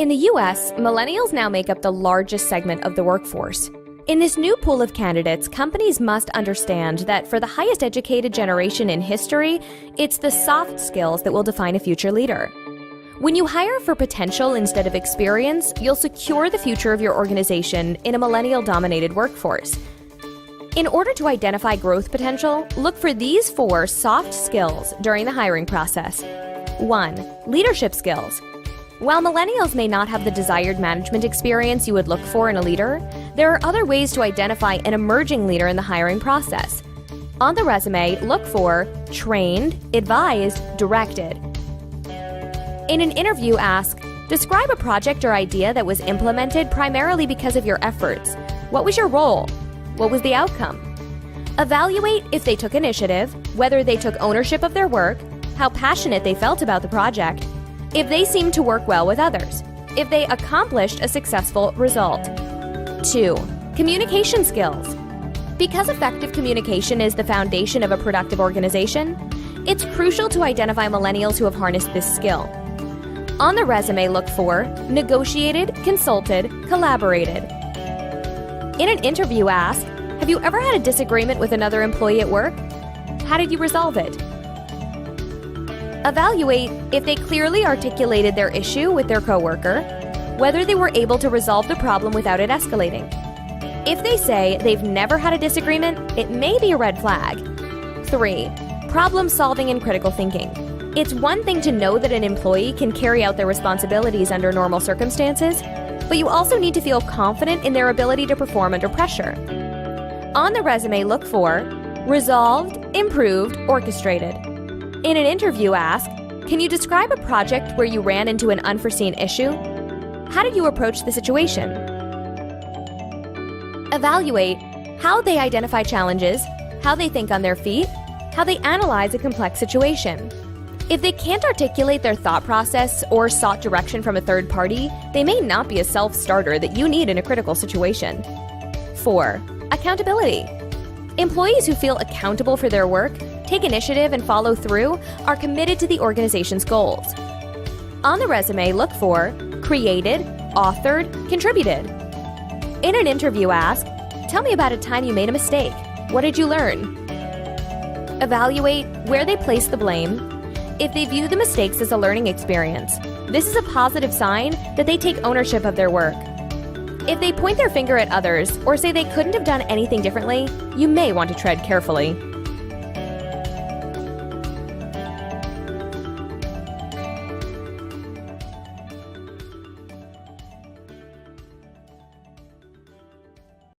In the US, millennials now make up the largest segment of the workforce. In this new pool of candidates, companies must understand that for the highest educated generation in history, it's the soft skills that will define a future leader. When you hire for potential instead of experience, you'll secure the future of your organization in a millennial-dominated workforce. In order to identify growth potential, look for these 4 soft skills during the hiring process. 1. Leadership skills. While millennials may not have the desired management experience you would look for in a leader, there are other ways to identify an emerging leader in the hiring process. On the resume, look for trained, advised, directed. In an interview, ask, describe a project or idea that was implemented primarily because of your efforts. What was your role? What was the outcome? Evaluate if they took initiative, whether they took ownership of their work, how passionate they felt about the project, if they seemed to work well with others, if they accomplished a successful result. 2. Communication skills. Because effective communication is the foundation of a productive organization, it's crucial to identify millennials who have harnessed this skill. On the resume, look for negotiated, consulted, collaborated. In an interview, ask, have you ever had a disagreement with another employee at work? How did you resolve it? Evaluate if they clearly articulated their issue with their coworker, whether they were able to resolve the problem without it escalating. If they say they've never had a disagreement, it may be a red flag. 3. Problem solving and critical thinking. It's one thing to know that an employee can carry out their responsibilities under normal circumstances, but you also need to feel confident in their ability to perform under pressure. On the resume, look for resolved, improved, orchestrated. In an interview, ask, can you describe a project where you ran into an unforeseen issue? How did you approach the situation? Evaluate how they identify challenges, how they think on their feet, how they analyze a complex situation. If they can't articulate their thought process or sought direction from a third party, they may not be a self-starter that you need in a critical situation. 4. Accountability. Employees who feel accountable for their work, take initiative, and follow through are committed to the organization's goals. On the resume, look for created, authored, contributed. In an interview, ask, tell me about a time you made a mistake. What did you learn? Evaluate where they place the blame. If they view the mistakes as a learning experience, this is a positive sign that they take ownership of their work. If they point their finger at others or say they couldn't have done anything differently, you may want to tread carefully.